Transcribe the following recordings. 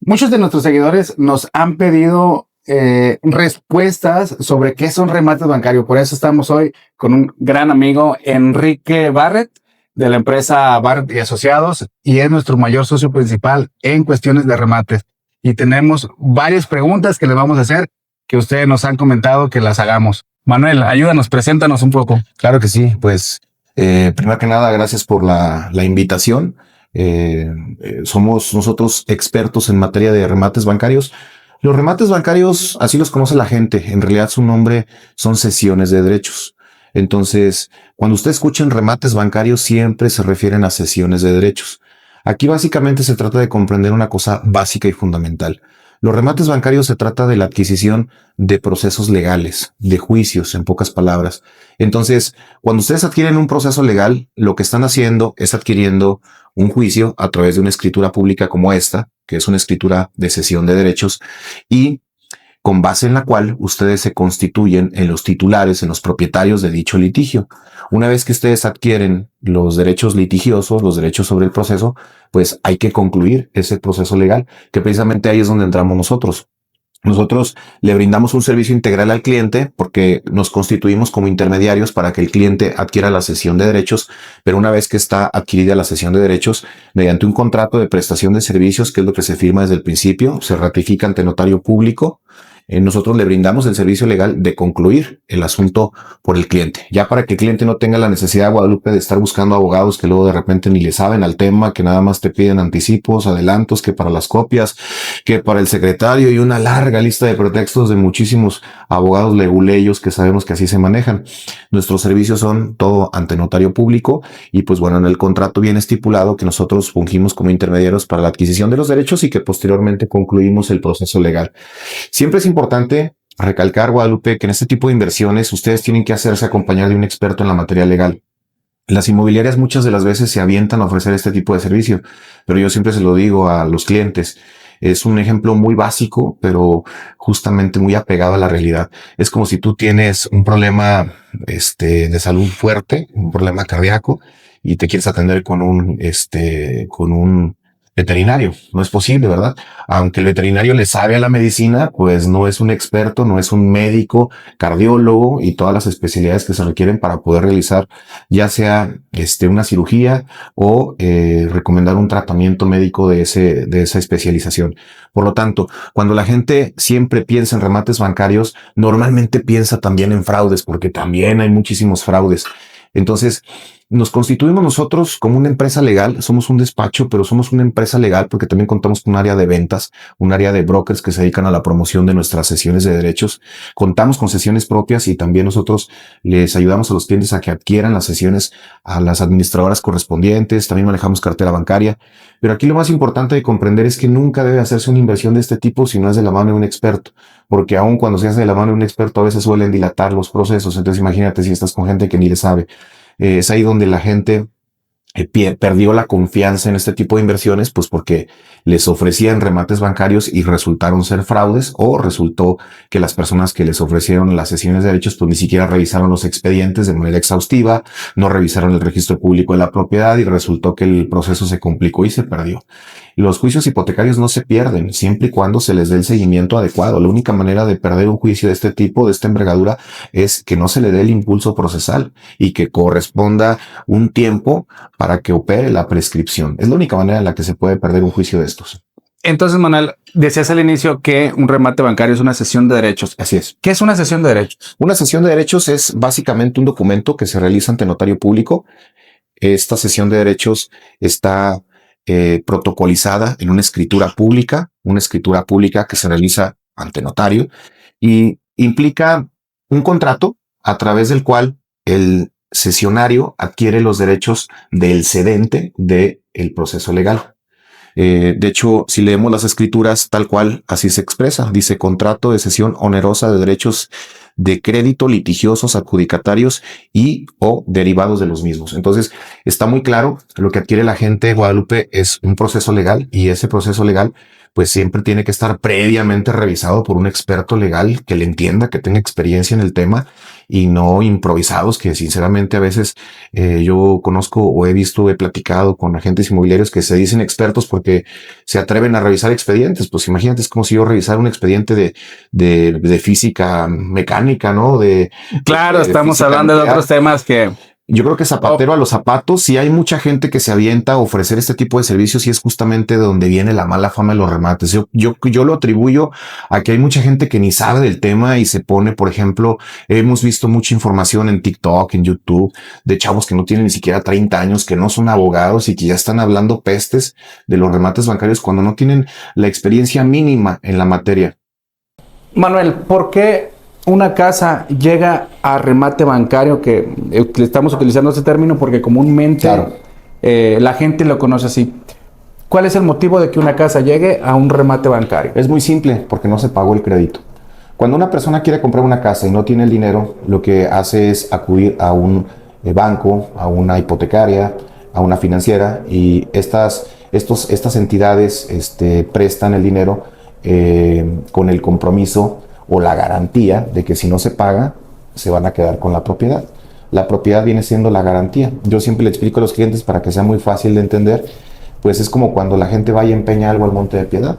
Muchos de nuestros seguidores nos han pedido respuestas sobre qué son remates bancarios. Por eso estamos hoy con un gran amigo, Enrique Barrett, de la empresa Barrett y Asociados, y es nuestro mayor socio principal en cuestiones de remates. Y tenemos varias preguntas que le vamos a hacer, que ustedes nos han comentado que las hagamos. Manuel, ayúdanos, preséntanos un poco. Claro que sí, pues primero que nada, gracias por la invitación. Somos nosotros expertos en materia de remates bancarios. Los remates bancarios, así los conoce la gente, en realidad su nombre son cesiones de derechos. Entonces, cuando usted escuchen remates bancarios, siempre se refieren a cesiones de derechos. Aquí básicamente se trata de comprender una cosa básica y fundamental. Los remates bancarios se trata de la adquisición de procesos legales, de juicios, en pocas palabras. Entonces, cuando ustedes adquieren un proceso legal, lo que están haciendo es adquiriendo un juicio a través de una escritura pública como esta, que es una escritura de cesión de derechos, y con base en la cual ustedes se constituyen en los titulares, en los propietarios de dicho litigio. Una vez que ustedes adquieren los derechos litigiosos, los derechos sobre el proceso, pues hay que concluir ese proceso legal, que precisamente ahí es donde entramos nosotros. Nosotros le brindamos un servicio integral al cliente porque nos constituimos como intermediarios para que el cliente adquiera la cesión de derechos, pero una vez que está adquirida la cesión de derechos, mediante un contrato de prestación de servicios, que es lo que se firma desde el principio, se ratifica ante notario público. Nosotros le brindamos el servicio legal de concluir el asunto por el cliente, ya para que el cliente no tenga la necesidad, Guadalupe, de estar buscando abogados que luego de repente ni le saben al tema, que nada más te piden anticipos, adelantos, que para las copias, que para el secretario, y una larga lista de pretextos de muchísimos abogados leguleyos que sabemos que así se manejan. Nuestros servicios son todo ante notario público y pues bueno, en el contrato viene estipulado que nosotros fungimos como intermediarios para la adquisición de los derechos y que posteriormente concluimos el proceso legal. Siempre es importante recalcar, Guadalupe, que en este tipo de inversiones ustedes tienen que hacerse acompañar de un experto en la materia legal. Las inmobiliarias muchas de las veces se avientan a ofrecer este tipo de servicio, pero yo siempre se lo digo a los clientes. Es un ejemplo muy básico, pero justamente muy apegado a la realidad. Es como si tú tienes un problema de salud fuerte, un problema cardíaco, y te quieres atender con un veterinario. No es posible, ¿verdad? Aunque el veterinario le sabe a la medicina, pues no es un experto, no es un médico, cardiólogo y todas las especialidades que se requieren para poder realizar ya sea una cirugía o recomendar un tratamiento médico de esa especialización. Por lo tanto, cuando la gente siempre piensa en remates bancarios, normalmente piensa también en fraudes, porque también hay muchísimos fraudes. Entonces, nos constituimos nosotros como una empresa legal, somos un despacho, pero somos una empresa legal porque también contamos con un área de ventas, un área de brokers que se dedican a la promoción de nuestras sesiones de derechos. Contamos con sesiones propias y también nosotros les ayudamos a los clientes a que adquieran las sesiones a las administradoras correspondientes. También manejamos cartera bancaria. Pero aquí lo más importante de comprender es que nunca debe hacerse una inversión de este tipo si no es de la mano de un experto, porque aun cuando se hace de la mano de un experto a veces suelen dilatar los procesos. Entonces imagínate si estás con gente que ni le sabe. Es ahí donde la gente perdió la confianza en este tipo de inversiones, pues porque les ofrecían remates bancarios y resultaron ser fraudes, o resultó que las personas que les ofrecieron las sesiones de derechos pues ni siquiera revisaron los expedientes de manera exhaustiva, no revisaron el registro público de la propiedad y resultó que el proceso se complicó y se perdió. Los juicios hipotecarios no se pierden siempre y cuando se les dé el seguimiento adecuado. La única manera de perder un juicio de este tipo, de esta envergadura, es que no se le dé el impulso procesal y que corresponda un tiempo para que opere la prescripción. Es la única manera en la que se puede perder un juicio de estos. Entonces, Manuel, decías al inicio que un remate bancario es una cesión de derechos. Así es. ¿Qué es una cesión de derechos? Una cesión de derechos es básicamente un documento que se realiza ante notario público. Esta cesión de derechos está protocolizada en una escritura pública que se realiza ante notario y implica un contrato a través del cual el cesionario adquiere los derechos del cedente del proceso legal. De hecho, si leemos las escrituras tal cual, así se expresa. Dice: contrato de cesión onerosa de derechos de crédito litigiosos, adjudicatarios y o derivados de los mismos. Entonces, está muy claro, lo que adquiere la gente, Guadalupe, es un proceso legal, y ese proceso legal pues siempre tiene que estar previamente revisado por un experto legal que le entienda, que tenga experiencia en el tema y no improvisados, que sinceramente a veces yo conozco o he visto, he platicado con agentes inmobiliarios que se dicen expertos porque se atreven a revisar expedientes. Pues imagínate, es como si yo revisara un expediente de física mecánica, ¿no? Claro, de estamos física hablando de nuclear. otros temas que... Yo creo que zapatero a los zapatos, si hay mucha gente que se avienta a ofrecer este tipo de servicios y es justamente de donde viene la mala fama de los remates. Yo lo atribuyo a que hay mucha gente que ni sabe del tema y se pone, por ejemplo, hemos visto mucha información en TikTok, en YouTube, de chavos que no tienen ni siquiera 30 años, que no son abogados y que ya están hablando pestes de los remates bancarios cuando no tienen la experiencia mínima en la materia. Manuel, ¿por qué una casa llega a remate bancario? Que estamos utilizando ese término porque comúnmente Claro. La gente lo conoce así. ¿Cuál es el motivo de que una casa llegue a un remate bancario? Es muy simple, porque no se pagó el crédito. Cuando una persona quiere comprar una casa y no tiene el dinero, lo que hace es acudir a un banco, a una hipotecaria, a una financiera, y estas entidades prestan el dinero con el compromiso o la garantía de que si no se paga, se van a quedar con la propiedad. La propiedad viene siendo la garantía. Yo siempre le explico a los clientes para que sea muy fácil de entender, pues es como cuando la gente va y empeña algo al Monte de Piedad.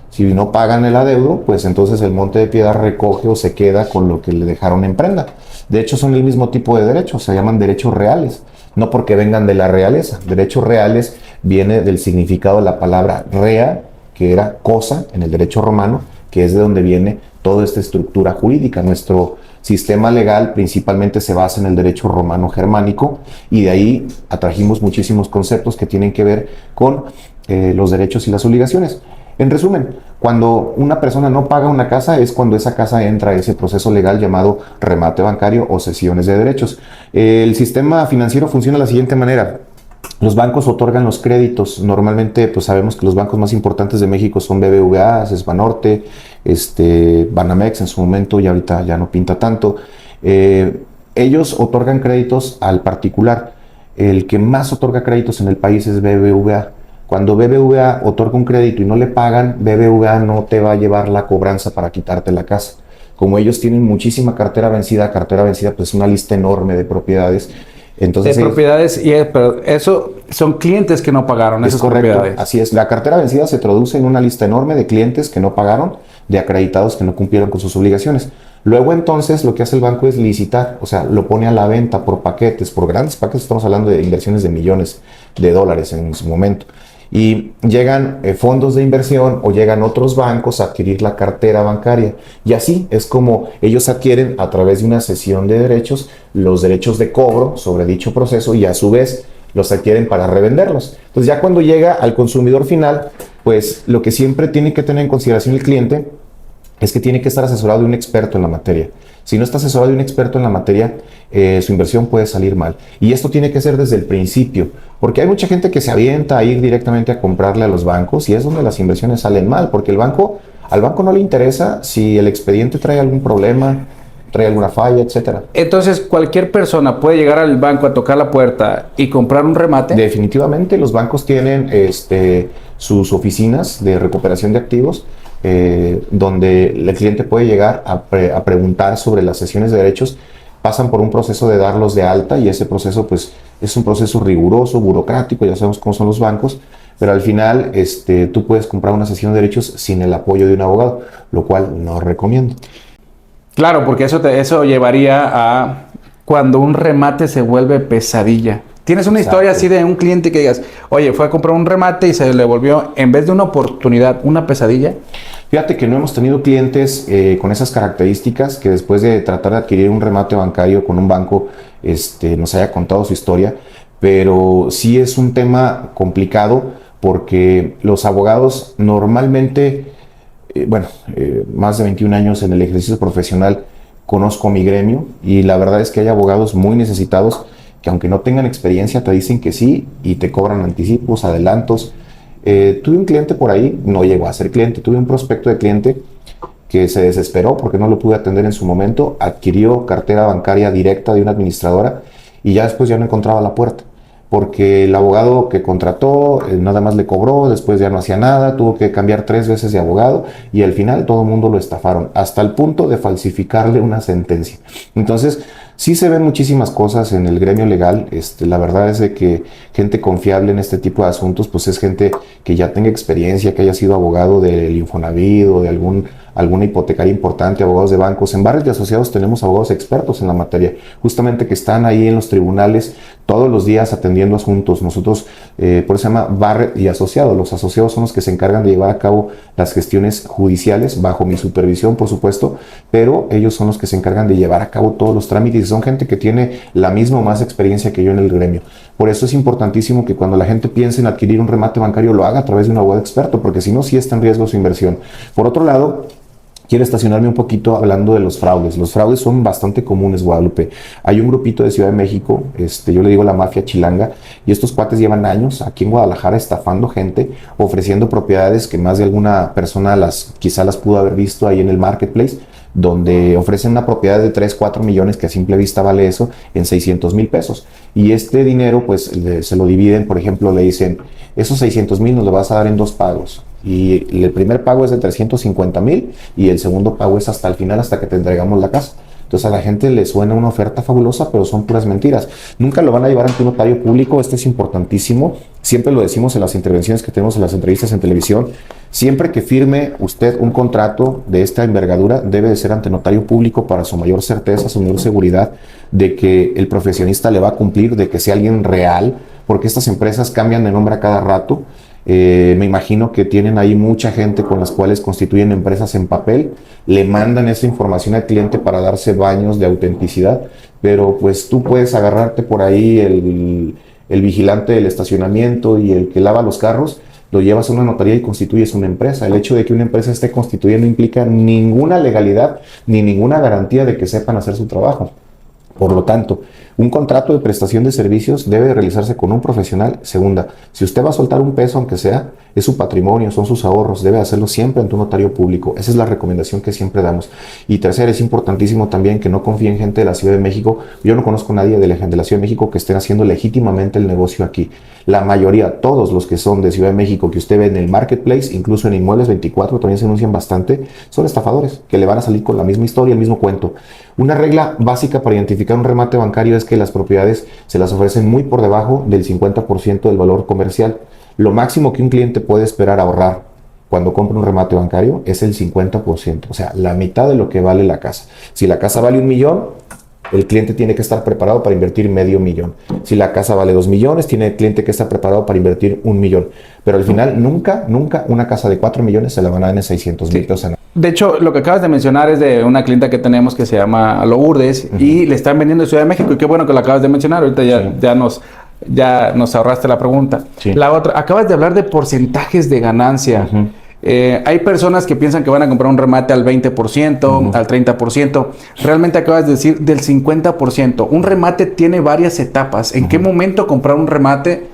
Si no pagan el adeudo, pues entonces el Monte de Piedad recoge o se queda con lo que le dejaron en prenda. De hecho, son el mismo tipo de derechos, se llaman derechos reales, no porque vengan de la realeza. Derechos reales viene del significado de la palabra rea, que era cosa en el derecho romano, que es de donde viene toda esta estructura jurídica. Nuestro sistema legal principalmente se basa en el derecho romano germánico y de ahí atrajimos muchísimos conceptos que tienen que ver con los derechos y las obligaciones. En resumen, cuando una persona no paga una casa es cuando esa casa entra a ese proceso legal llamado remate bancario o cesiones de derechos. El sistema financiero funciona de la siguiente manera. Los bancos otorgan los créditos. Normalmente, pues sabemos que los bancos más importantes de México son BBVA, Banorte, Banamex en su momento, y ahorita ya no pinta tanto. Ellos otorgan créditos al particular. El que más otorga créditos en el país es BBVA. Cuando BBVA otorga un crédito y no le pagan, BBVA no te va a llevar la cobranza para quitarte la casa. Como ellos tienen muchísima cartera vencida pues es una lista enorme de propiedades. Entonces, propiedades, pero eso son clientes que no pagaron esas propiedades. Así es, la cartera vencida se traduce en una lista enorme de clientes que no pagaron, de acreditados que no cumplieron con sus obligaciones. Luego entonces lo que hace el banco es licitar, o sea, lo pone a la venta por paquetes, por grandes paquetes. Estamos hablando de inversiones de millones de dólares en su momento. Y llegan fondos de inversión o llegan otros bancos a adquirir la cartera bancaria. Y así es como ellos adquieren a través de una cesión de derechos los derechos de cobro sobre dicho proceso y a su vez los adquieren para revenderlos. Entonces ya cuando llega al consumidor final, pues lo que siempre tiene que tener en consideración el cliente es que tiene que estar asesorado de un experto en la materia. Si no está asesorado de un experto en la materia, su inversión puede salir mal. Y esto tiene que ser desde el principio, porque hay mucha gente que se avienta a ir directamente a comprarle a los bancos y es donde las inversiones salen mal, porque al banco no le interesa si el expediente trae algún problema, trae alguna falla, etcétera. Entonces, cualquier persona puede llegar al banco a tocar la puerta y comprar un remate. Definitivamente, los bancos tienen sus oficinas de recuperación de activos, donde el cliente puede llegar a preguntar sobre las cesiones de derechos. Pasan por un proceso de darlos de alta y ese proceso pues es un proceso riguroso, burocrático, ya sabemos cómo son los bancos, pero al final tú puedes comprar una cesión de derechos sin el apoyo de un abogado, lo cual no recomiendo. Claro, porque eso llevaría a cuando un remate se vuelve pesadilla. ¿Tienes una historia así de un cliente que digas, oye, fue a comprar un remate y se le volvió, en vez de una oportunidad, una pesadilla? Fíjate que no hemos tenido clientes con esas características que después de tratar de adquirir un remate bancario con un banco nos haya contado su historia, pero sí es un tema complicado porque los abogados normalmente, más de 21 años en el ejercicio profesional, conozco mi gremio y la verdad es que hay abogados muy necesitados que aunque no tengan experiencia te dicen que sí y te cobran anticipos, adelantos. Tuve un cliente por ahí, no llegó a ser cliente, tuve un prospecto de cliente que se desesperó porque no lo pude atender en su momento, adquirió cartera bancaria directa de una administradora y ya después ya no encontraba la puerta. porque el abogado que contrató nada más le cobró, después ya no hacía nada, tuvo que cambiar 3 veces de abogado y al final todo el mundo lo estafaron, hasta el punto de falsificarle una sentencia. Entonces, sí se ven muchísimas cosas en el gremio legal. La verdad es de que gente confiable en este tipo de asuntos, pues es gente que ya tenga experiencia, que haya sido abogado del Infonavit o de alguna hipotecaria importante, abogados de bancos. En Barrett y Asociados tenemos abogados expertos en la materia, justamente que están ahí en los tribunales todos los días atendiendo asuntos. Nosotros, por eso se llama Barrett y Asociados. Los asociados son los que se encargan de llevar a cabo las gestiones judiciales, bajo mi supervisión, por supuesto, pero ellos son los que se encargan de llevar a cabo todos los trámites y son gente que tiene la misma o más experiencia que yo en el gremio. Por eso es importantísimo que cuando la gente piense en adquirir un remate bancario lo haga a través de un abogado experto, porque si no, sí está en riesgo su inversión. Por otro lado, quiero estacionarme un poquito hablando de los fraudes. Los fraudes son bastante comunes, Guadalupe. Hay un grupito de Ciudad de México, yo le digo la mafia chilanga, y estos cuates llevan años aquí en Guadalajara estafando gente, ofreciendo propiedades que más de alguna persona quizá las pudo haber visto ahí en el marketplace, donde ofrecen una propiedad de 3, 4 millones, que a simple vista vale eso, en 600,000 pesos. Y este dinero, pues, se lo dividen, por ejemplo, le dicen, esos 600,000 nos lo vas a dar en 2 pagos. Y el primer pago es de 350,000 y el segundo pago es hasta el final, hasta que te entregamos la casa. Entonces a la gente le suena una oferta fabulosa, pero son puras mentiras. Nunca lo van a llevar ante un notario público. Esto es importantísimo. Siempre lo decimos en las intervenciones que tenemos en las entrevistas en televisión. Siempre que firme usted un contrato de esta envergadura, debe de ser ante notario público para su mayor certeza, su mayor seguridad de que el profesionista le va a cumplir, de que sea alguien real, porque estas empresas cambian de nombre a cada rato. Me imagino que tienen ahí mucha gente con las cuales constituyen empresas en papel, le mandan esa información al cliente para darse baños de autenticidad, pero pues tú puedes agarrarte por ahí el vigilante del estacionamiento y el que lava los carros, lo llevas a una notaría y constituyes una empresa. El hecho de que una empresa esté constituida no implica ninguna legalidad ni ninguna garantía de que sepan hacer su trabajo. Por lo tanto, un contrato de prestación de servicios debe realizarse con un profesional. Segunda, si usted va a soltar un peso, aunque sea, es su patrimonio, son sus ahorros, debe hacerlo siempre ante un notario público. Esa es la recomendación que siempre damos. Y tercera, es importantísimo también que no confíe en gente de la Ciudad de México. Yo no conozco a nadie de la Ciudad de México que estén haciendo legítimamente el negocio aquí. La mayoría, todos los que son de Ciudad de México, que usted ve en el marketplace, incluso en Inmuebles 24, también se anuncian bastante, son estafadores, que le van a salir con la misma historia, el mismo cuento. Una regla básica para identificar un remate bancario es que las propiedades se las ofrecen muy por debajo del 50% del valor comercial. Lo máximo que un cliente puede esperar ahorrar cuando compra un remate bancario es el 50%, o sea, la mitad de lo que vale la casa. Si la casa vale 1 millón, el cliente tiene que estar preparado para invertir medio millón. Si la casa vale 2 millones, tiene el cliente que estar preparado para invertir 1 millón. Pero al final, nunca una casa de 4 millones se la van a dar en 600,000 pesos. De hecho, lo que acabas de mencionar es de una clienta que tenemos que se llama Lourdes y le están vendiendo en Ciudad de México. Y qué bueno que lo acabas de mencionar. Ahorita ya nos ahorraste la pregunta. Sí. La otra, acabas de hablar de porcentajes de ganancia. Hay personas que piensan que van a comprar un remate al 20%, al 30%. Realmente acabas de decir del 50%. Un remate tiene varias etapas. ¿En qué momento comprar un remate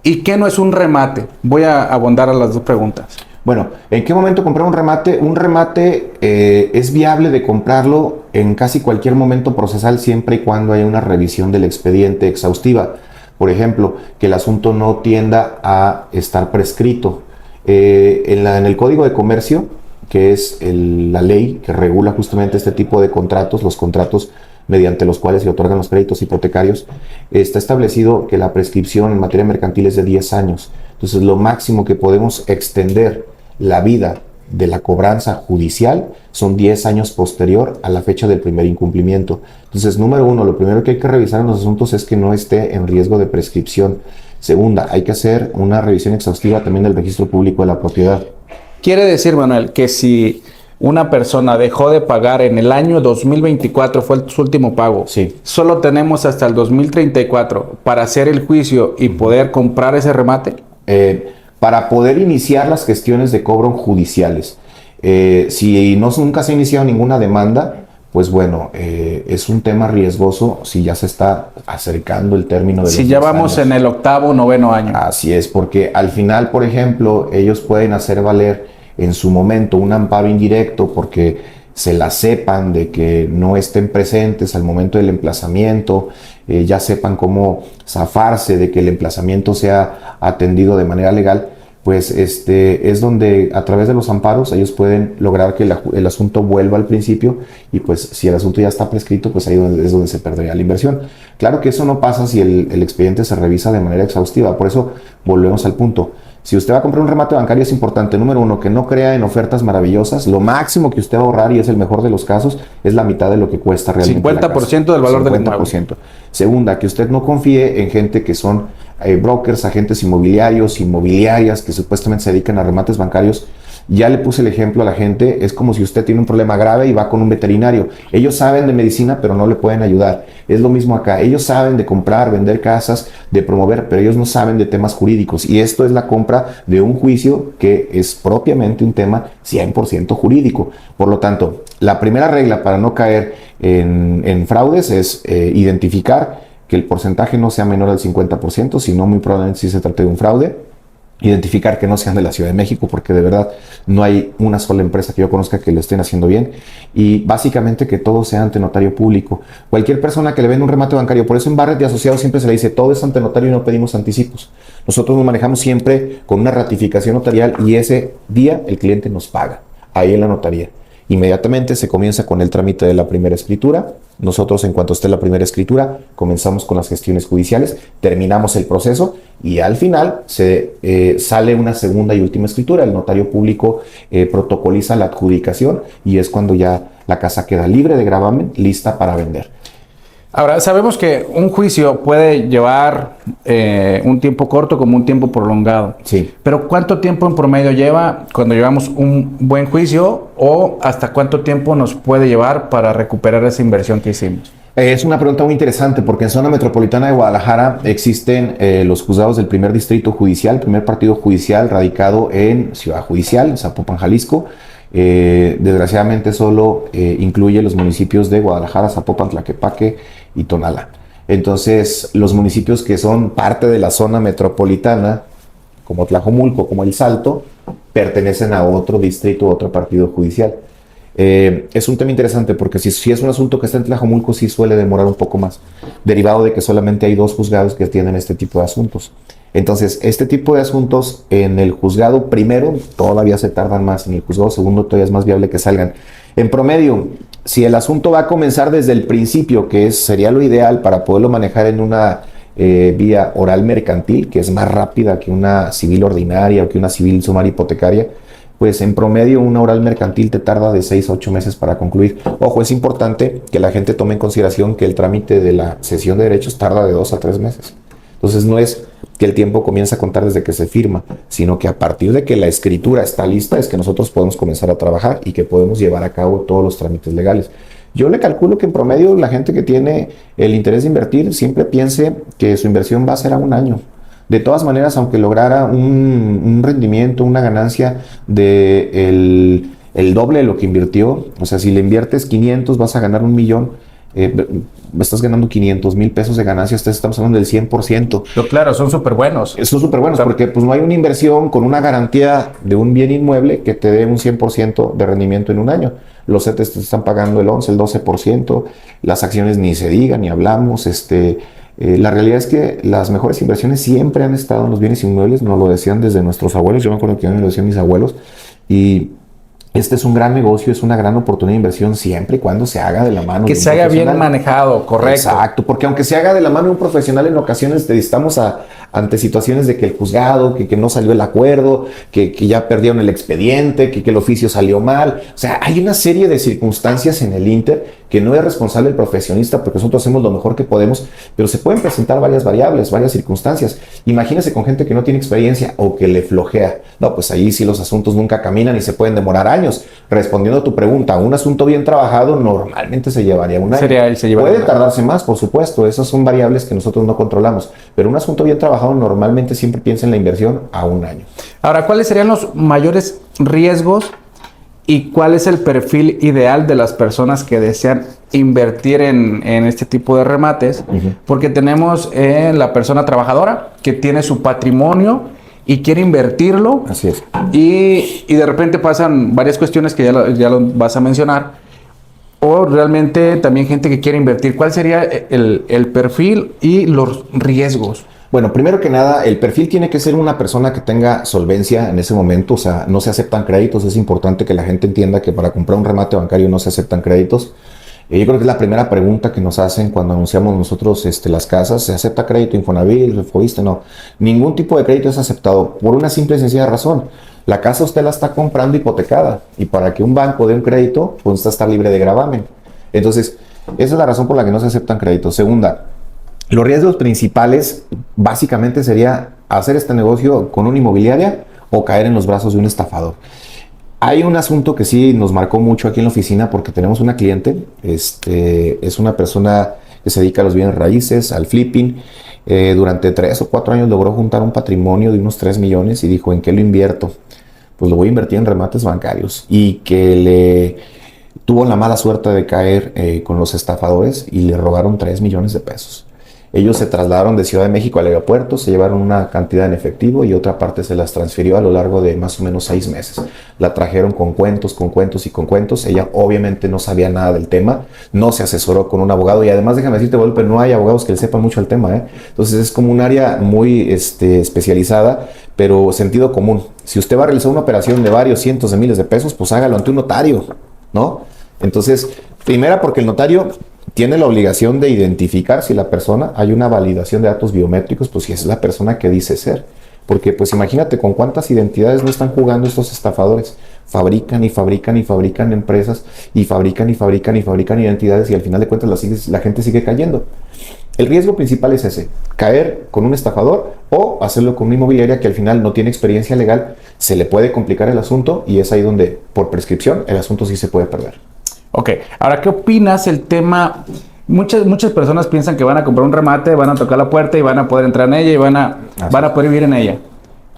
y qué no es un remate? Voy a abundar a las dos preguntas. Bueno, ¿en qué momento comprar un remate? Un remate es viable de comprarlo en casi cualquier momento procesal, siempre y cuando haya una revisión del expediente exhaustiva. Por ejemplo, que el asunto no tienda a estar prescrito. En el Código de Comercio, que es la ley que regula justamente este tipo de contratos, los contratos mediante los cuales se otorgan los créditos hipotecarios, está establecido que la prescripción en materia mercantil es de 10 años. Entonces, lo máximo que podemos extender la vida de la cobranza judicial son 10 años posterior a la fecha del primer incumplimiento. Entonces, número uno, lo primero que hay que revisar en los asuntos es que no esté en riesgo de prescripción. Segunda, hay que hacer una revisión exhaustiva también del registro público de la propiedad. Quiere decir, Manuel, que si una persona dejó de pagar en el año 2024, fue su último pago, sí, solo tenemos hasta el 2034 para hacer el juicio y poder comprar ese remate. Para poder iniciar las gestiones de cobro judiciales. Si nunca se ha iniciado ninguna demanda, pues bueno, es un tema riesgoso si ya se está acercando el término de los 10 años. Si ya vamos en el 8º, 9º año. Así es, porque al final, por ejemplo, ellos pueden hacer valer en su momento un amparo indirecto, porque se la sepan, de que no estén presentes al momento del emplazamiento, ya sepan cómo zafarse de que el emplazamiento sea atendido de manera legal, pues es donde a través de los amparos ellos pueden lograr que el asunto vuelva al principio, y pues si el asunto ya está prescrito, pues ahí es donde se perdería la inversión. Claro que eso no pasa si el expediente se revisa de manera exhaustiva, por eso volvemos al punto. Si usted va a comprar un remate bancario, es importante, número uno, que no crea en ofertas maravillosas. Lo máximo que usted va a ahorrar, y es el mejor de los casos, es la mitad de lo que cuesta realmente 50% del valor del inmueble. Segunda, que usted no confíe en gente que son brokers, agentes inmobiliarios, inmobiliarias, que supuestamente se dedican a remates bancarios. Ya le puse el ejemplo a la gente, es como si usted tiene un problema grave y va con un veterinario. Ellos saben de medicina, pero no le pueden ayudar. Es lo mismo acá. Ellos saben de comprar, vender casas, de promover, pero ellos no saben de temas jurídicos. Y esto es la compra de un juicio que es propiamente un tema 100% jurídico. Por lo tanto, la primera regla para no caer en fraudes es identificar que el porcentaje no sea menor al 50%, sino muy probablemente si se trate de un fraude. Identificar que no sean de la Ciudad de México, porque de verdad no hay una sola empresa que yo conozca que lo estén haciendo bien, y básicamente que todo sea ante notario público. Cualquier persona que le venda un remate bancario, por eso en Barrett y Asociados siempre se le dice todo es ante notario y no pedimos anticipos. Nosotros nos manejamos siempre con una ratificación notarial, y ese día el cliente nos paga ahí en la notaría. Inmediatamente se comienza con el trámite de la primera escritura. Nosotros, en cuanto esté la primera escritura, comenzamos con las gestiones judiciales, terminamos el proceso, y al final sale una segunda y última escritura. El notario público protocoliza la adjudicación, y es cuando ya la casa queda libre de gravamen, lista para vender. Ahora, sabemos que un juicio puede llevar un tiempo corto como un tiempo prolongado. Sí. Pero ¿cuánto tiempo en promedio lleva cuando llevamos un buen juicio, o hasta cuánto tiempo nos puede llevar para recuperar esa inversión que hicimos? Es una pregunta muy interesante, porque en zona metropolitana de Guadalajara existen los juzgados del primer distrito judicial, primer partido judicial radicado en Ciudad Judicial, en Zapopan, Jalisco. Desgraciadamente solo incluye los municipios de Guadalajara, Zapopan, Tlaquepaque y Tonalá. Entonces, los municipios que son parte de la zona metropolitana, como Tlajomulco, como El Salto, pertenecen a otro distrito, otro partido judicial. Es un tema interesante, porque si es un asunto que está en Tlajomulco, sí suele demorar un poco más, derivado de que solamente hay 2 juzgados que tienen este tipo de asuntos. Entonces, este tipo de asuntos en el juzgado primero todavía se tardan más, en el juzgado segundo todavía es más viable que salgan. En promedio, si el asunto va a comenzar desde el principio, que sería lo ideal para poderlo manejar en una vía oral mercantil, que es más rápida que una civil ordinaria o que una civil sumaria hipotecaria, pues en promedio una oral mercantil te tarda de 6 a 8 meses para concluir. Ojo, es importante que la gente tome en consideración que el trámite de la cesión de derechos tarda de 2 a 3 meses. Entonces no es que el tiempo comienza a contar desde que se firma, sino que a partir de que la escritura está lista es que nosotros podemos comenzar a trabajar y que podemos llevar a cabo todos los trámites legales. Yo le calculo que en promedio la gente que tiene el interés de invertir siempre piense que su inversión va a ser a un año. De todas maneras, aunque lograra un rendimiento, una ganancia de el doble de lo que invirtió, o sea, si le inviertes 500 vas a ganar 1,000,000, estás ganando 500,000 pesos de ganancia, estamos hablando del 100%. Pero claro, son súper buenos. Son súper buenos, porque pues no hay una inversión con una garantía de un bien inmueble que te dé un 100% de rendimiento en un año. Los CETES te están pagando el 11, el 12%, las acciones ni se diga, ni hablamos. La realidad es que las mejores inversiones siempre han estado en los bienes inmuebles, nos lo decían desde nuestros abuelos, yo me acuerdo que me lo decían mis abuelos, y este es un gran negocio, es una gran oportunidad de inversión siempre y cuando se haga de la mano que de un se haga profesional. bien manejado, correcto. Exacto, porque aunque se haga de la mano de un profesional, en ocasiones estamos ante situaciones de que el juzgado, que no salió el acuerdo, que ya perdieron el expediente, que el oficio salió mal. O sea, hay una serie de circunstancias en el Inter que no es responsable el profesionista, porque nosotros hacemos lo mejor que podemos, pero se pueden presentar varias variables, varias circunstancias. Imagínese con gente que no tiene experiencia o que le flojea. No, pues ahí sí los asuntos nunca caminan y se pueden demorar años. Respondiendo a tu pregunta, un asunto bien trabajado normalmente se llevaría un año. Puede tardarse más, por supuesto, esas son variables que nosotros no controlamos, pero un asunto bien trabajado normalmente siempre piensa en la inversión a un año. Ahora, ¿cuáles serían los mayores riesgos y cuál es el perfil ideal de las personas que desean invertir en este tipo de remates? Uh-huh. Porque tenemos la persona trabajadora que tiene su patrimonio y quiere invertirlo. Así es. Y de repente pasan varias cuestiones que ya lo vas a mencionar, o realmente también gente que quiere invertir? ¿Cuál sería el perfil y los riesgos? Bueno, primero que nada, el perfil tiene que ser una persona que tenga solvencia en ese momento, o sea, no se aceptan créditos. Es importante que la gente entienda que para comprar un remate bancario no se aceptan créditos. Yo creo que es la primera pregunta que nos hacen cuando anunciamos nosotros las casas. ¿Se acepta crédito Infonavit, Fobiste? No. Ningún tipo de crédito es aceptado por una simple y sencilla razón. La casa usted la está comprando hipotecada y para que un banco dé un crédito, pues usted está libre de gravamen. Entonces, esa es la razón por la que no se aceptan créditos. Segunda, los riesgos principales básicamente sería hacer este negocio con una inmobiliaria o caer en los brazos de un estafador. Hay un asunto que sí nos marcó mucho aquí en la oficina porque tenemos una cliente, es una persona que se dedica a los bienes raíces, al flipping. Durante 3 o 4 años logró juntar un patrimonio de unos 3 millones y dijo, ¿en qué lo invierto? Pues lo voy a invertir en remates bancarios. Y que le tuvo la mala suerte de caer con los estafadores y le robaron 3 millones de pesos. Ellos se trasladaron de Ciudad de México al aeropuerto, se llevaron una cantidad en efectivo y otra parte se las transfirió a lo largo de más o menos 6 meses. La trajeron con cuentos y con cuentos. Ella obviamente no sabía nada del tema, no se asesoró con un abogado y además déjame decirte, Volpe, no hay abogados que le sepan mucho el tema. Entonces es como un área muy especializada, pero sentido común. Si usted va a realizar una operación de varios cientos de miles de pesos, pues hágalo ante un notario, ¿no? Entonces, primera porque el notario tiene la obligación de identificar si la persona, hay una validación de datos biométricos, pues si es la persona que dice ser. Porque pues imagínate con cuántas identidades no están jugando estos estafadores. Fabrican y fabrican y fabrican empresas y fabrican y fabrican y fabrican identidades y al final de cuentas la gente sigue cayendo. El riesgo principal es ese, caer con un estafador o hacerlo con una inmobiliaria que al final no tiene experiencia legal, se le puede complicar el asunto y es ahí donde por prescripción el asunto sí se puede perder. Ok, ahora, ¿qué opinas el tema? Muchas personas piensan que van a comprar un remate, van a tocar la puerta y van a poder entrar en ella y van a poder vivir en ella.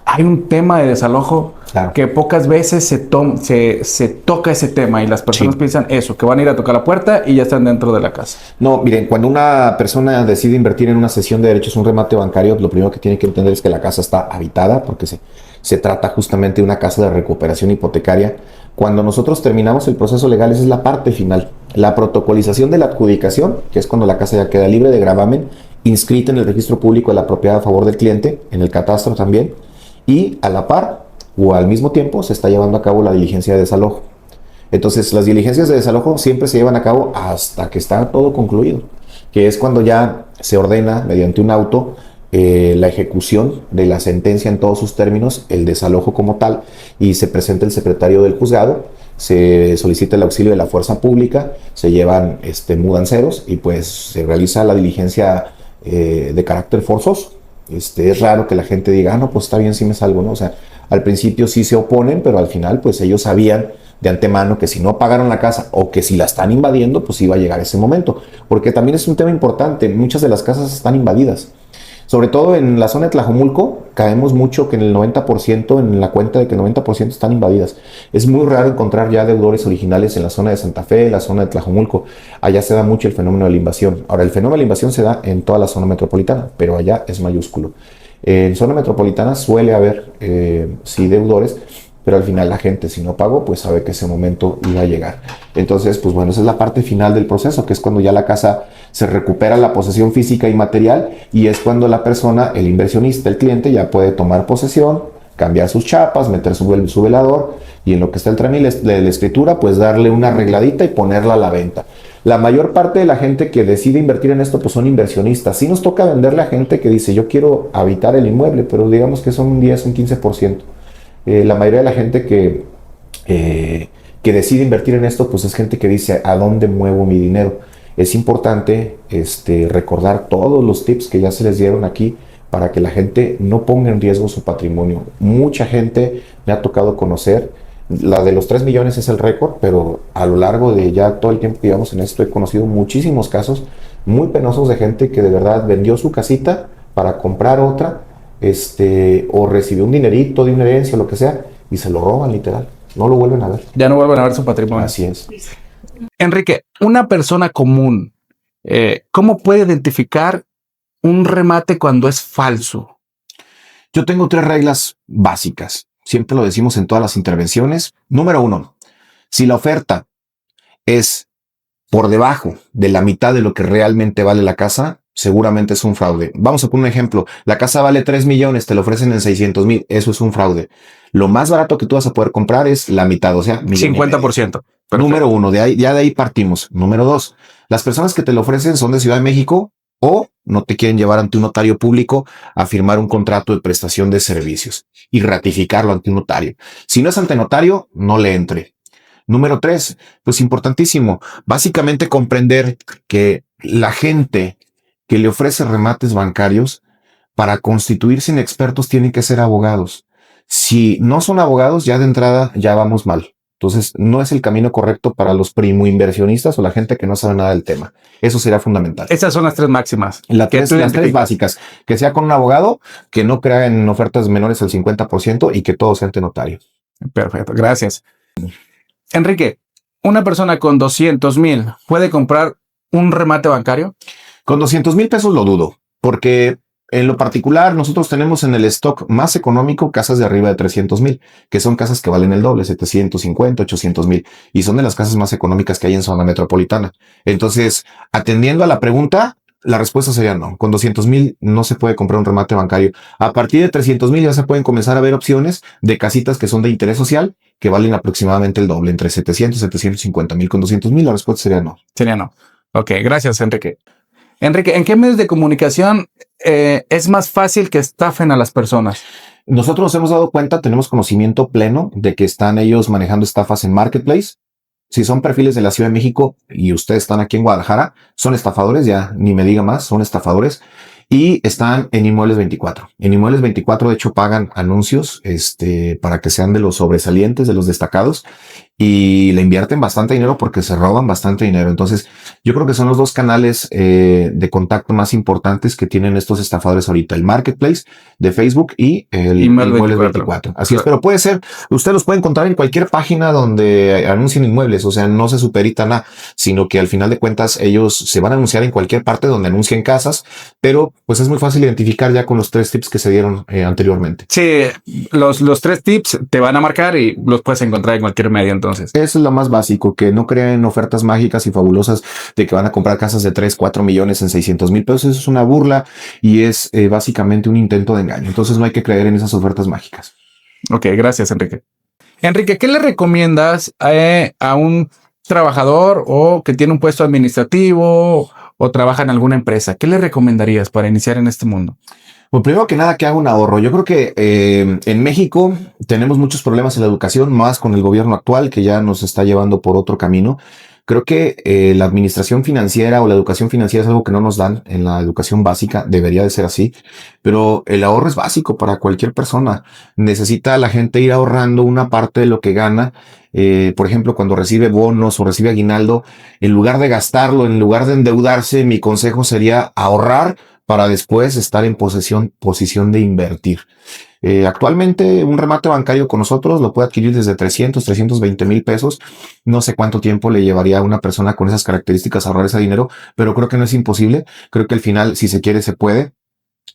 Hay un tema de desalojo que pocas veces se toca ese tema y las personas piensan eso, que van a ir a tocar la puerta y ya están dentro de la casa. No, miren, cuando una persona decide invertir en una cesión de derechos, un remate bancario, lo primero que tiene que entender es que la casa está habitada porque se trata justamente de una casa de recuperación hipotecaria. Cuando nosotros terminamos el proceso legal, esa es la parte final. La protocolización de la adjudicación, que es cuando la casa ya queda libre de gravamen, inscrita en el registro público de la propiedad a favor del cliente, en el catastro también, y a la par o al mismo tiempo se está llevando a cabo la diligencia de desalojo. Entonces, las diligencias de desalojo siempre se llevan a cabo hasta que está todo concluido, que es cuando ya se ordena mediante un auto la ejecución de la sentencia en todos sus términos, el desalojo como tal, y se presenta el secretario del juzgado, se solicita el auxilio de la fuerza pública, se llevan mudanceros y pues se realiza la diligencia de carácter forzoso. Es raro que la gente diga, no, pues está bien si me salgo, ¿no? O sea, al principio sí se oponen, pero al final pues ellos sabían de antemano que si no pagaron la casa o que si la están invadiendo, pues iba a llegar ese momento. Porque también es un tema importante, muchas de las casas están invadidas. Sobre todo en la zona de Tlajomulco, caemos mucho que en el 90%, en la cuenta de que el 90% están invadidas. Es muy raro encontrar ya deudores originales en la zona de Santa Fe, en la zona de Tlajomulco. Allá se da mucho el fenómeno de la invasión. Ahora, el fenómeno de la invasión se da en toda la zona metropolitana, pero allá es mayúsculo. En zona metropolitana suele haber, sí, deudores, pero al final la gente, si no pagó, pues sabe que ese momento iba a llegar. Entonces, pues bueno, esa es la parte final del proceso, que es cuando ya la casa se recupera la posesión física y material y es cuando la persona, el inversionista, el cliente, ya puede tomar posesión, cambiar sus chapas, meter su velador y en lo que está el trámite de la escritura, pues darle una arregladita y ponerla a la venta. La mayor parte de la gente que decide invertir en esto, pues son inversionistas. Sí nos toca venderle a gente que dice, yo quiero habitar el inmueble, pero digamos que son un 10, un 15%. La mayoría de la gente que decide invertir en esto, pues es gente que dice, ¿a dónde muevo mi dinero? Es importante recordar todos los tips que ya se les dieron aquí para que la gente no ponga en riesgo su patrimonio. Mucha gente me ha tocado conocer, la de los 3 millones es el récord, pero a lo largo de ya todo el tiempo que llevamos en esto he conocido muchísimos casos muy penosos de gente que de verdad vendió su casita para comprar otra, o recibió un dinerito de una herencia o lo que sea y se lo roban literal, no lo vuelven a ver. Ya no vuelven a ver su patrimonio. Así es. Enrique, una persona común, ¿cómo puede identificar un remate cuando es falso? Yo tengo 3 reglas básicas. Siempre lo decimos en todas las intervenciones. Número 1, si la oferta es por debajo de la mitad de lo que realmente vale la casa, seguramente es un fraude. Vamos a poner un ejemplo. La casa vale 3 millones, te lo ofrecen en 600,000. Eso es un fraude. Lo más barato que tú vas a poder comprar es la mitad, o sea, 50%. Número uno, ya de ahí partimos. Número dos, las personas que te lo ofrecen son de Ciudad de México o no te quieren llevar ante un notario público a firmar un contrato de prestación de servicios y ratificarlo ante un notario. Si no es ante notario, no le entre. Número tres, pues importantísimo, básicamente comprender que la gente que le ofrece remates bancarios para constituirse en expertos tienen que ser abogados. Si no son abogados, ya de entrada ya vamos mal. Entonces, no es el camino correcto para los primo inversionistas o la gente que no sabe nada del tema. Eso sería fundamental. Esas son las tres máximas. Las tres básicas. Que sea con un abogado, que no crea en ofertas menores al 50% y que todo sea ante notario. Perfecto, gracias. Enrique, ¿una persona con 200,000 puede comprar un remate bancario? Con 200,000 pesos lo dudo, porque en lo particular nosotros tenemos en el stock más económico casas de arriba de 300,000, que son casas que valen el doble, 750, 800,000, y son de las casas más económicas que hay en zona metropolitana. Entonces, atendiendo a la pregunta, la respuesta sería no. Con 200,000 no se puede comprar un remate bancario. A partir de 300,000 ya se pueden comenzar a ver opciones de casitas que son de interés social, que valen aproximadamente el doble, entre 700 y 750,000. Con 200,000 la respuesta sería no. Sería no. Ok, gracias, Enrique. Enrique, ¿en qué medios de comunicación es más fácil que estafen a las personas? Nosotros nos hemos dado cuenta, tenemos conocimiento pleno de que están ellos manejando estafas en Marketplace. Si son perfiles de la Ciudad de México y ustedes están aquí en Guadalajara, son estafadores, ya ni me diga más, son estafadores. Y están en Inmuebles 24. En Inmuebles 24, de hecho, pagan anuncios, para que sean de los sobresalientes, de los destacados, y le invierten bastante dinero porque se roban bastante dinero. Entonces, yo creo que son los dos canales de contacto más importantes que tienen estos estafadores ahorita: el Marketplace de Facebook y el Inmuebles 24. Así es, pero puede ser, usted los puede encontrar en cualquier página donde anuncien inmuebles, o sea, no se supedita nada, sino que al final de cuentas ellos se van a anunciar en cualquier parte donde anuncien casas, pero pues es muy fácil identificar ya con los 3 tips que se dieron anteriormente. Sí, los 3 tips te van a marcar y los puedes encontrar en cualquier medio, entonces. Eso es lo más básico, que no crean ofertas mágicas y fabulosas de que van a comprar casas de 3, 4 millones en 600,000 pesos. Eso es una burla y es básicamente un intento de engaño. Entonces no hay que creer en esas ofertas mágicas. Ok, gracias, Enrique. Enrique, ¿qué le recomiendas a un trabajador o que tiene un puesto administrativo o trabaja en alguna empresa? ¿Qué le recomendarías para iniciar en este mundo? Pues primero que nada, que haga un ahorro. Yo creo que en México tenemos muchos problemas en la educación, más con el gobierno actual que ya nos está llevando por otro camino. Creo que la administración financiera o la educación financiera es algo que no nos dan en la educación básica, debería de ser así, pero el ahorro es básico para cualquier persona. Necesita la gente ir ahorrando una parte de lo que gana. Por ejemplo, cuando recibe bonos o recibe aguinaldo, en lugar de gastarlo, en lugar de endeudarse, mi consejo sería ahorrar para después estar en posición de invertir. Actualmente un remate bancario con nosotros lo puede adquirir desde 320,000 pesos. No sé cuánto tiempo le llevaría a una persona con esas características ahorrar ese dinero, pero creo que no es imposible. Creo que al final, si se quiere, se puede.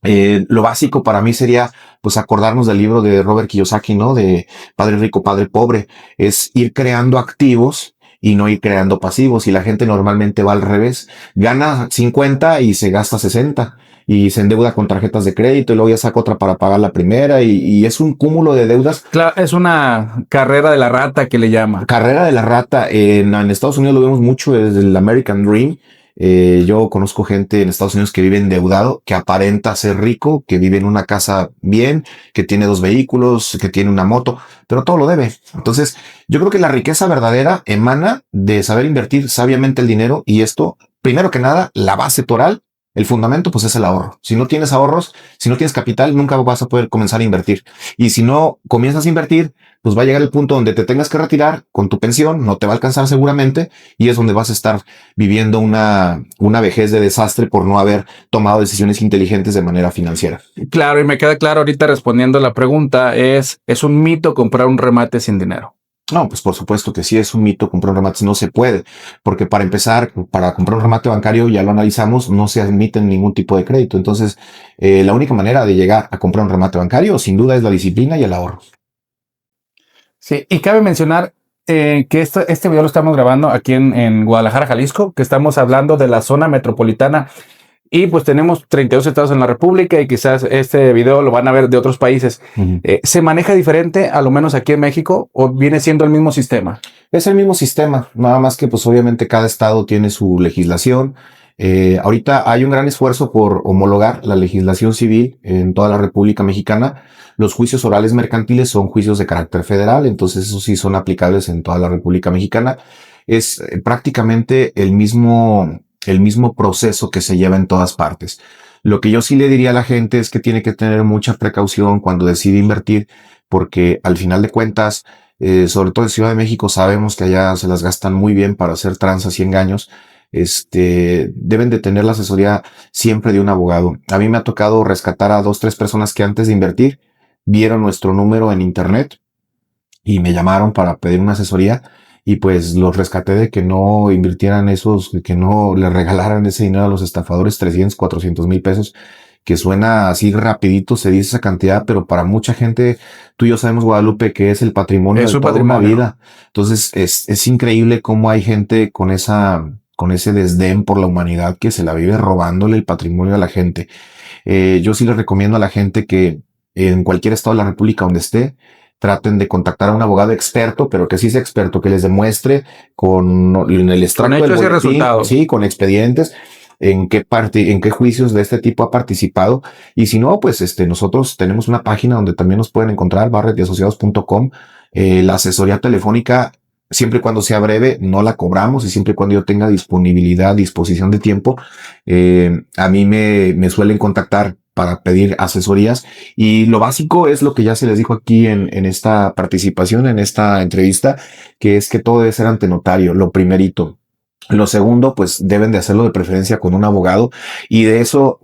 Lo básico para mí sería, pues, acordarnos del libro de Robert Kiyosaki, ¿no? De Padre Rico, Padre Pobre. Es ir creando activos y no ir creando pasivos. Y la gente normalmente va al revés. Gana 50 y se gasta 60. Y se endeuda con tarjetas de crédito y luego ya saca otra para pagar la primera y es un cúmulo de deudas. Claro, es una carrera de la rata que le llama. Carrera de la rata. En Estados Unidos lo vemos mucho desde el American Dream. Yo conozco gente en Estados Unidos que vive endeudado, que aparenta ser rico, que vive en una casa bien, que tiene 2 vehículos, que tiene una moto, pero todo lo debe. Entonces, yo creo que la riqueza verdadera emana de saber invertir sabiamente el dinero, y esto, primero que nada, la base toral, el fundamento, pues es el ahorro. Si no tienes ahorros, si no tienes capital, nunca vas a poder comenzar a invertir. Y si no comienzas a invertir, pues va a llegar el punto donde te tengas que retirar con tu pensión, no te va a alcanzar seguramente, y es donde vas a estar viviendo una vejez de desastre por no haber tomado decisiones inteligentes de manera financiera. Claro, y me queda claro ahorita respondiendo a la pregunta, es un mito comprar un remate sin dinero. No, pues por supuesto que sí es un mito comprar un remate, no se puede, porque para empezar, para comprar un remate bancario, ya lo analizamos, no se admiten ningún tipo de crédito. Entonces, la única manera de llegar a comprar un remate bancario, sin duda, es la disciplina y el ahorro. Sí, y cabe mencionar que este video lo estamos grabando aquí en Guadalajara, Jalisco, que estamos hablando de la zona metropolitana y pues tenemos 32 estados en la República y quizás este video lo van a ver de otros países. ¿Se maneja diferente, a lo menos aquí en México, o viene siendo el mismo sistema? Es el mismo sistema, nada más que pues obviamente cada estado tiene su legislación. Ahorita hay un gran esfuerzo por homologar la legislación civil en toda la República Mexicana. Los juicios orales mercantiles son juicios de carácter federal, entonces esos sí son aplicables en toda la República Mexicana. Es prácticamente el mismo proceso que se lleva en todas partes. Lo que yo sí le diría a la gente es que tiene que tener mucha precaución cuando decide invertir, porque al final de cuentas, sobre todo en Ciudad de México, sabemos que allá se las gastan muy bien para hacer tranzas y engaños. Deben de tener la asesoría siempre de un abogado. A mí me ha tocado rescatar a 2, 3 personas que antes de invertir vieron nuestro número en internet y me llamaron para pedir una asesoría. Y pues los rescaté de que no invirtieran que no le regalaran ese dinero a los estafadores, 300, 400 mil pesos, que suena así rapidito, se dice esa cantidad, pero para mucha gente, tú y yo sabemos, Guadalupe, que es el patrimonio de toda una vida. Entonces es increíble cómo hay gente con ese desdén por la humanidad que se la vive robándole el patrimonio a la gente. Yo sí les recomiendo a la gente que en cualquier estado de la República donde esté, traten de contactar a un abogado experto, pero que sí sea experto, que les demuestre en el extracto del boletín, resultados. Sí, con expedientes, en qué juicios de este tipo ha participado. Y si no, pues nosotros tenemos una página donde también nos pueden encontrar, barrettyasociados.com. La asesoría telefónica, siempre y cuando sea breve, no la cobramos, y siempre y cuando yo tenga disposición de tiempo, a mí me suelen contactar para pedir asesorías, y lo básico es lo que ya se les dijo aquí en esta participación, en esta entrevista, que es que todo debe ser ante notario, lo primerito. Lo segundo, pues deben de hacerlo de preferencia con un abogado, y de eso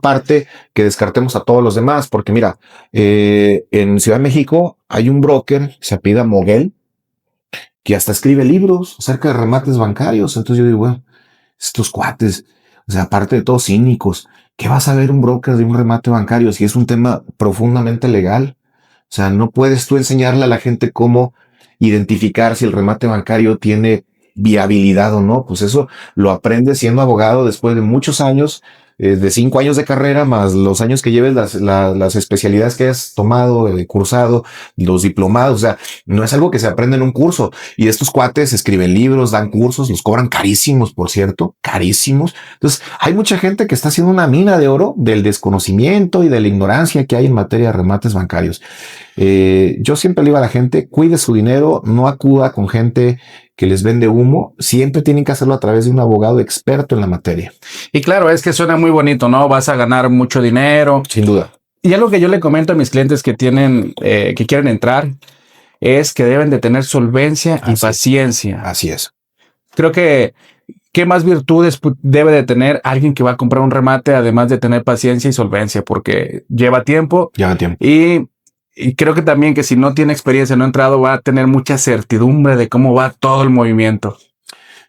parte que descartemos a todos los demás, porque mira, en Ciudad de México hay un broker, se apellida Moguel, que hasta escribe libros acerca de remates bancarios. Entonces yo digo, bueno, estos cuates, o sea, aparte de todos cínicos, ¿qué va a saber un broker de un remate bancario si es un tema profundamente legal? O sea, no puedes tú enseñarle a la gente cómo identificar si el remate bancario tiene viabilidad o no. Pues eso lo aprendes siendo abogado después de muchos años, de 5 años de carrera, más los años que lleves las especialidades que has tomado, cursado, los diplomados. O sea, no es algo que se aprende en un curso. Y estos cuates escriben libros, dan cursos, los cobran carísimos, por cierto, carísimos. Entonces, hay mucha gente que está haciendo una mina de oro del desconocimiento y de la ignorancia que hay en materia de remates bancarios. Yo siempre le digo a la gente, cuide su dinero, no acuda con gente que les vende humo, siempre tienen que hacerlo a través de un abogado experto en la materia. Y claro, es que suena muy bonito, ¿no? Vas a ganar mucho dinero. Sin duda. Y algo que yo le comento a mis clientes que quieren entrar, es que deben de tener solvencia y paciencia. Así es. Creo que ¿qué más virtudes debe de tener alguien que va a comprar un remate, además de tener paciencia y solvencia? Porque lleva tiempo. Y creo que también que si no tiene experiencia, no ha entrado, va a tener mucha certidumbre de cómo va todo el movimiento.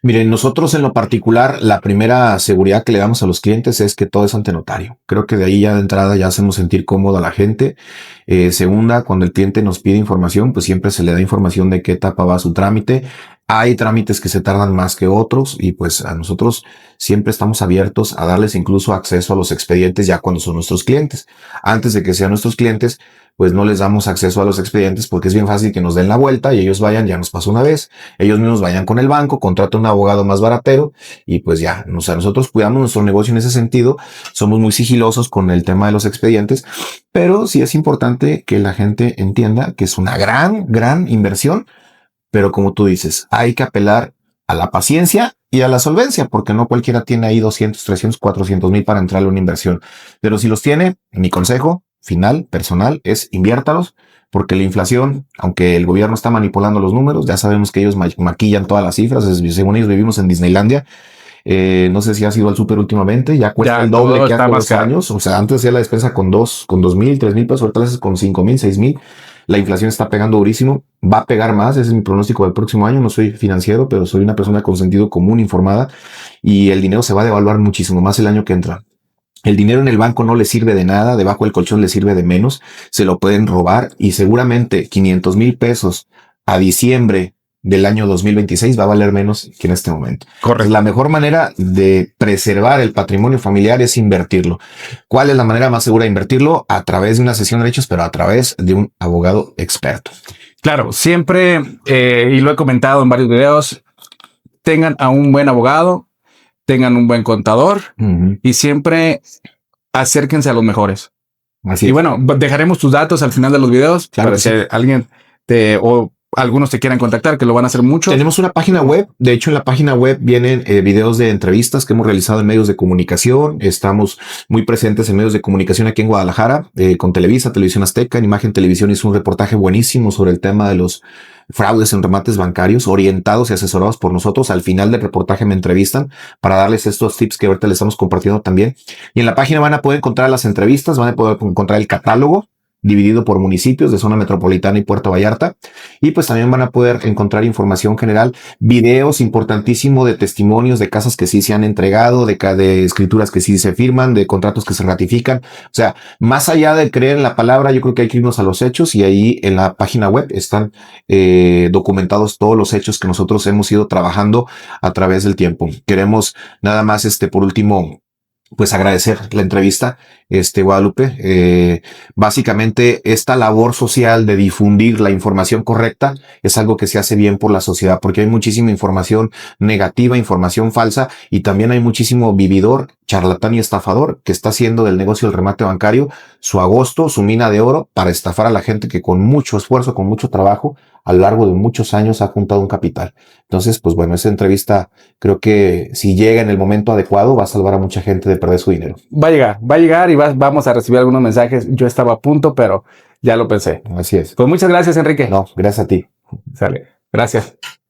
Miren, nosotros en lo particular, la primera seguridad que le damos a los clientes es que todo es ante notario. Creo que de ahí ya de entrada ya hacemos sentir cómodo a la gente. Segunda, cuando el cliente nos pide información, pues siempre se le da información de qué etapa va su trámite. Hay trámites que se tardan más que otros, y pues a nosotros siempre estamos abiertos a darles incluso acceso a los expedientes ya cuando son nuestros clientes. Antes de que sean nuestros clientes, pues no les damos acceso a los expedientes, porque es bien fácil que nos den la vuelta y ellos vayan, ya nos pasó una vez, ellos mismos vayan con el banco, contraten un abogado más baratero, y pues ya, o sea, nosotros cuidamos nuestro negocio en ese sentido, somos muy sigilosos con el tema de los expedientes, pero sí es importante que la gente entienda que es una gran inversión, pero como tú dices, hay que apelar a la paciencia y a la solvencia, porque no cualquiera tiene ahí 200, 300, 400 mil para entrarle a una inversión. Pero si los tiene, mi consejo final, personal, es inviértalos, porque la inflación, aunque el gobierno está manipulando los números, ya sabemos que ellos maquillan todas las cifras, según ellos vivimos en Disneylandia. No sé si has ido al súper últimamente, ya cuesta el doble que hace 2 años. O sea, antes hacía la despensa con 2,000, 3,000 pesos, ahorita haces con 5,000, 6,000. La inflación está pegando durísimo, va a pegar más, ese es mi pronóstico del próximo año. No soy financiero, pero soy una persona con sentido común, informada, y el dinero se va a devaluar muchísimo más el año que entra. El dinero en el banco no le sirve de nada, debajo del colchón le sirve de menos, se lo pueden robar, y seguramente 500,000 pesos a diciembre del año 2026 va a valer menos que en este momento. Correcto. La mejor manera de preservar el patrimonio familiar es invertirlo. ¿Cuál es la manera más segura de invertirlo? A través de una sesión de derechos, pero a través de un abogado experto. Claro, siempre, y lo he comentado en varios videos, tengan a un buen abogado, tengan un buen contador y siempre acérquense a los mejores. Así y es. Bueno, dejaremos tus datos al final de los videos Claro para que sí. si alguien o algunos te quieran contactar, que lo van a hacer mucho. Tenemos una página web. De hecho, en la página web vienen videos de entrevistas que hemos realizado en medios de comunicación. Estamos muy presentes en medios de comunicación aquí en Guadalajara, con Televisa, Televisión Azteca. En Imagen Televisión hizo un reportaje buenísimo sobre el tema de los fraudes en remates bancarios, orientados y asesorados por nosotros. Al final del reportaje me entrevistan para darles estos tips que ahorita les estamos compartiendo también. Y en la página van a poder encontrar las entrevistas, van a poder encontrar el catálogo dividido por municipios de zona metropolitana y Puerto Vallarta. Y pues también van a poder encontrar información general, videos importantísimos de testimonios de casas que sí se han entregado, de escrituras que sí se firman, de contratos que se ratifican. O sea, más allá de creer en la palabra, yo creo que hay que irnos a los hechos, y ahí en la página web están documentados todos los hechos que nosotros hemos ido trabajando a través del tiempo. Queremos nada más, por último, pues agradecer la entrevista, Guadalupe. Básicamente esta labor social de difundir la información correcta es algo que se hace bien por la sociedad, porque hay muchísima información negativa, información falsa, y también hay muchísimo vividor, charlatán y estafador que está haciendo del negocio del remate bancario su agosto, su mina de oro, para estafar a la gente que con mucho esfuerzo, con mucho trabajo, a lo largo de muchos años ha juntado un capital. Entonces, pues bueno, esa entrevista creo que si llega en el momento adecuado va a salvar a mucha gente de perder su dinero. Va a llegar y vamos a recibir algunos mensajes. Yo estaba a punto, pero ya lo pensé. Así es. Pues muchas gracias, Enrique. No, gracias a ti. Sale. Gracias.